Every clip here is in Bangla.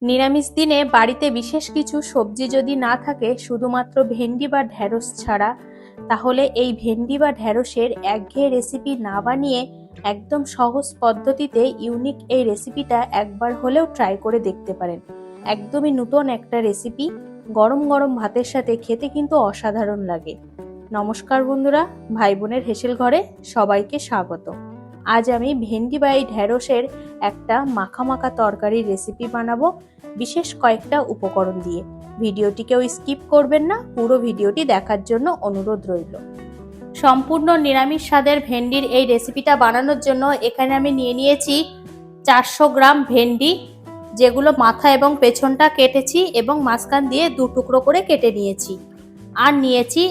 নিরামিষ দিনে বাড়িতে বিশেষ কিছু সবজি যদি না থাকে, শুধুমাত্র ভেন্ডি বা ঢ্যাঁড়স ছাড়া, তাহলে এই ভেন্ডি বা ঢ্যাঁড়সের একঘেয়ে রেসিপি না বানিয়ে একদম সহজ পদ্ধতিতে ইউনিক এই রেসিপিটা একবার হলেও ট্রাই করে দেখতে পারেন। একদমই নতুন একটা রেসিপি, গরম গরম ভাতের সাথে খেতে কিন্তু অসাধারণ লাগে। নমস্কার বন্ধুরা, ভাই বোনের হেসেল ঘরে সবাইকে স্বাগত। আজ আমি ভেন্ডি বা এই ঢ্যাঁড়সের একটা মাখা মাখা তরকারির রেসিপি বানাবো বিশেষ কয়েকটা উপকরণ দিয়ে। ভিডিওটিকেও স্কিপ করবেন না, পুরো ভিডিওটি দেখার জন্য অনুরোধ রইল। সম্পূর্ণ নিরামিষ স্বাদের ভেন্ডির এই রেসিপিটা বানানোর জন্য এখানে আমি নিয়ে নিয়েছি 400 গ্রাম ভেন্ডি, যেগুলো মাথা এবং পেছনটা কেটেছি এবং মাঝখান দিয়ে 2 টুকরো করে কেটে নিয়েছি। আর নিয়েছি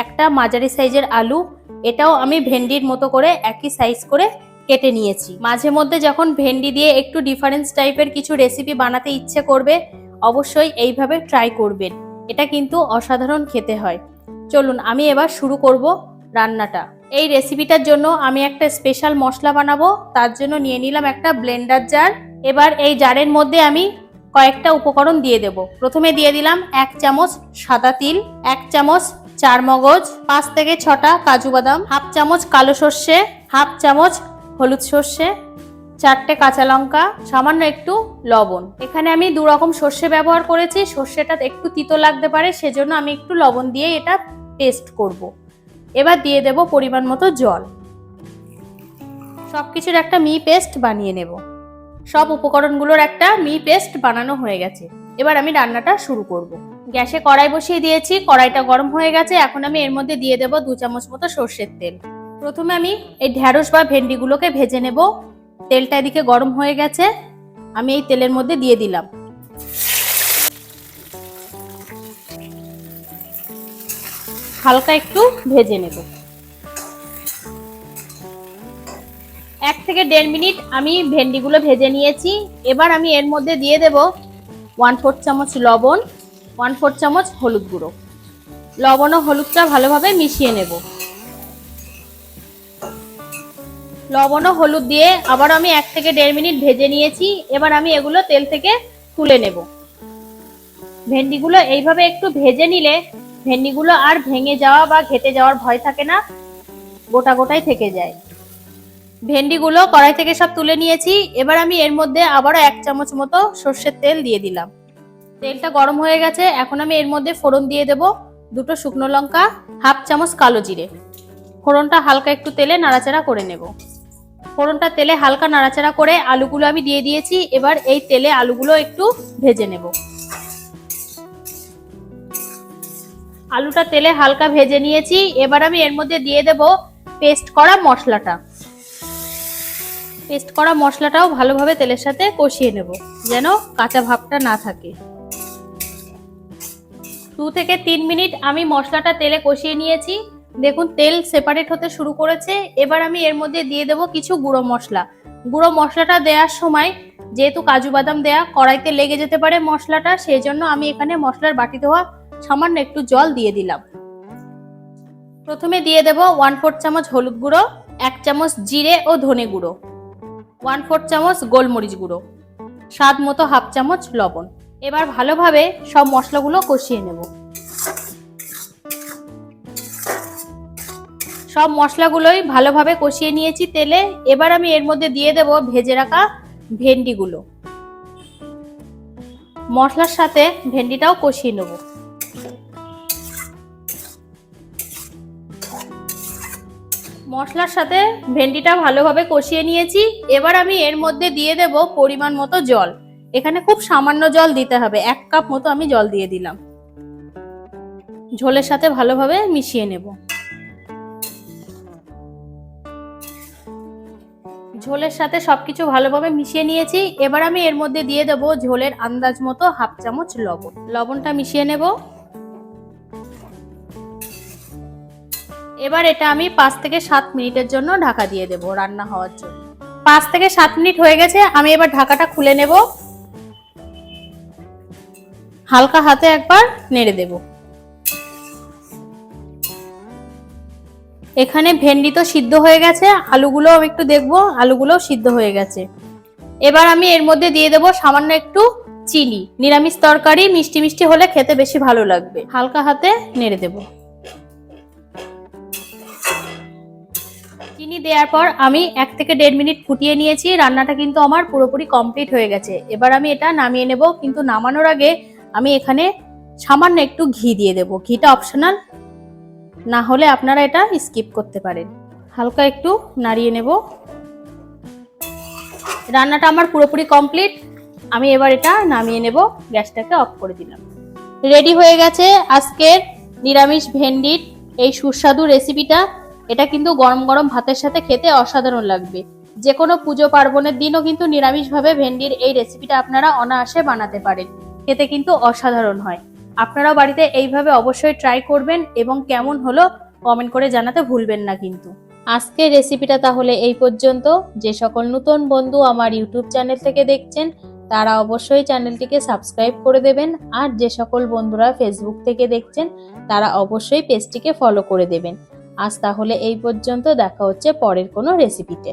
একটা মাঝারি সাইজের আলু, এটাও আমি ভেন্ডির মতো করে একই সাইজ করে কেটে নিয়েছি। মাঝে মধ্যে যখন ভেন্ডি দিয়ে একটু ডিফারেন্স টাইপের কিছু রেসিপি বানাতে ইচ্ছে করবে, অবশ্যই এইভাবে ট্রাই করবেন, এটা কিন্তু অসাধারণ খেতে হয়। চলুন আমি এবার শুরু করব রান্নাটা। এই রেসিপিটার জন্য আমি একটা স্পেশাল মশলা বানাবো, তার জন্য নিয়ে নিলাম একটা ব্লেন্ডার জার। এবার এই জারের মধ্যে আমি কয়েকটা উপকরণ দিয়ে দেব। প্রথমে দিয়ে দিলাম 1 চামচ সাদা তিল, 1 চামচ চারমগজ, 5 থেকে 6টা কাজু বাদাম, হাফ চামচ কালো সর্ষে, হাফ চামচ হলুদ সর্ষে, 4টে কাঁচা লঙ্কা, সামান্য একটু লবণ। এখানে আমি 2 রকম সর্ষে ব্যবহার করেছি, সর্ষেটা একটু তিতো লাগতে পারে, সেজন্য আমি একটু লবণ দিয়ে এটা পেস্ট করব। এবার দিয়ে দেব পরিমাণ মতো জল। সবকিছুর একটা মিহি পেস্ট বানিয়ে নেব। সব উপকরণগুলোর একটা মিহি পেস্ট বানানো হয়ে গেছে। এবার আমি রান্নাটা শুরু করব। গ্যাসে কড়াই বসিয়ে দিয়েছি, কড়াইটা গরম হয়ে গেছে। এখন আমি এর মধ্যে দিয়ে দেব 2 চামচ মতো সর্ষের তেল। প্রথমে আমি এই ঢ্যাঁড়স বা ভেন্ডিগুলোকে ভেজে নেব। তেলটা এদিকে গরম হয়ে গেছে, আমি এই তেলের মধ্যে দিয়ে দিলাম। হালকা একটু ভেজে নেব। 1 থেকে 1.5 মিনিট আমি ভেন্ডিগুলো ভেজে নিয়েছি। এবার আমি এর মধ্যে দিয়ে দেব 1/4 চামচ লবণ, 1/4 চামচ হলুদ গুঁড়ো। লবণ ও হলুদটা ভালোভাবে মিশিয়ে নেব। লবণ ও হলুদ দিয়ে আবার আমি 1 থেকে 1.5 মিনিট ভেজে নিয়েছি। এবার আমি এগুলো তেল থেকে তুলে নেব। ভেন্ডিগুলো এইভাবে একটু ভেজে নিলে ভেন্ডিগুলো আর ভেঙে যাওয়া বা ঘেটে যাওয়ার ভয় থাকে না, গোটা গোটাই থেকে যায়। ভেন্ডিগুলো কড়াই থেকে সব তুলে নিয়েছি। এবার আমি এর মধ্যে আবারও 1 চামচ মতো সর্ষের তেল দিয়ে দিলাম। তেলটা গরম হয়ে গেছে। এখন আমি এর মধ্যে ফোড়ন দিয়ে দেব 2টো শুকনো লঙ্কা, হাফ চামচ কালো জিরে। ফোড়নটা হালকা একটু তেলে নাড়াচাড়া করে নেব। ফোড়নটা তেলে হালকা নাড়াচাড়া করে আলুগুলো আমি দিয়ে দিয়েছি। এবার এই তেলে আলুগুলো একটু ভেজে নেব। আলুটা তেলে হালকা ভেজে নিয়েছি। এবার আমি এর মধ্যে দিয়ে দেব পেস্ট করা মশলাটা। পেস্ট করা মশলাটাও ভালোভাবে তেলের সাথে কষিয়ে নেব, যেন কাঁচা ভাবটা না থাকে। 2 থেকে 3 মিনিট আমি মশলাটা তেলে কষিয়ে নিয়েছি। দেখুন তেল সেপারেট হতে শুরু করেছে। এবার আমি এর মধ্যে দিয়ে দেব কিছু গুঁড়ো মশলা। গুঁড়ো মশলাটা দেওয়ার সময় যেহেতু কাজু বাদাম দেয়া, কড়াইতে লেগে যেতে পারে মশলাটা, সেই জন্য আমি এখানে মশলার বাটি ধোয়া সামান্য একটু জল দিয়ে দিলাম। প্রথমে দিয়ে দেব 1/4 চামচ হলুদ গুঁড়ো, 1 চামচ জিরে ও ধনে গুঁড়ো, 1/4 চামচ গোলমরিচ গুঁড়ো, স্বাদ মতো হাফ চামচ লবণ। এবার ভালোভাবে সব মশলাগুলো কষিয়ে নেব। সব মশলাগুলোই ভালোভাবে কষিয়ে নিয়েছি তেলে। এবার আমি এর মধ্যে দিয়ে দেব ভেজে রাখা ভেন্ডিগুলো। মশলার সাথে ভেন্ডিটাও কষিয়ে নেব। মশলার সাথে ভেন্ডিটা ভালোভাবে কষিয়ে নিয়েছি। এবার আমি এর মধ্যে দিয়ে দেব পরিমাণ মতো জল। এখানে খুব সামান্য জল দিতে হবে, 1 কাপ মতো আমি জল দিয়ে দিলাম। ঝোলের সাথে ভালোভাবে মিশিয়ে নেব। ঝোলের সাথে সবকিছু ভালোভাবে মিশিয়ে নিয়েছি। এবার আমি এর মধ্যে দিয়ে দেব ঝোলের আন্দাজ মতো হাফ চামচ লবণ। লবণটা মিশিয়ে নেব। এবার এটা আমি 5 থেকে 7 মিনিটের জন্য ঢাকা দিয়ে দেব রান্না হওয়ার জন্য। 5 থেকে 7 মিনিট হয়ে গেছে। আমি এবার ঢাকাটা খুলে নেব। হালকা হাতে একবার নেড়ে দেব। এখানে ভেন্ডি তো সিদ্ধ হয়ে গেছে, আলুগুলো আমি একটু দেখবো, আলুগুলো সিদ্ধ হয়ে গেছে। এবার আমি এর মধ্যে দিয়ে দেব সামান্য একটু চিনি। নিরামিষ তরকারি মিষ্টি মিষ্টি হলে খেতে বেশি ভালো লাগবে। হালকা হাতে নেড়ে দেব। চিনি দেওয়ার পর আমি 1 থেকে 1.5 মিনিট ফুটিয়ে নিয়েছি। রান্নাটা কিন্তু আমার পুরোপুরি কমপ্লিট হয়ে গেছে। এবার আমি এটা নামিয়ে নেব, কিন্তু নামানোর আগে আমি এখানে সামান্য একটু ঘি দিয়ে দেব। ঘিটা অপশনাল, না হলে আপনারা এটা স্কিপ করতে পারেন। হালকা একটু নাড়িয়ে নেব। রান্নাটা আমার পুরোপুরি কমপ্লিট। আমি এবার এটা নামিয়ে নেব, গ্যাসটাকে অফ করে দিলাম। রেডি হয়ে গেছে আজকের নিরামিষ ভেন্ডির এই সুস্বাদু রেসিপিটা। এটা কিন্তু গরম গরম ভাতের সাথে খেতে অসাধারণ লাগবে। যে কোনো পুজো পার্বণের দিনও কিন্তু নিরামিষভাবে ভেন্ডির এই রেসিপিটা আপনারা অনায়াসে বানাতে পারেন। খেতে কিন্তু অসাধারণ হয়। আপনারাও বাড়িতে এইভাবে অবশ্যই ট্রাই করবেন এবং কেমন হলো কমেন্ট করে জানাতে ভুলবেন না কিন্তু। আজকের রেসিপিটা তাহলে এই পর্যন্ত। যে সকল নতুন বন্ধু আমার ইউটিউব চ্যানেল থেকে দেখছেন তারা অবশ্যই চ্যানেলটিকে সাবস্ক্রাইব করে দেবেন, আর যে সকল বন্ধুরা ফেসবুক থেকে দেখছেন তারা অবশ্যই পেজটিকে ফলো করে দেবেন। আজ তাহলে এই পর্যন্ত, দেখা হচ্ছে পরের কোনো রেসিপিতে।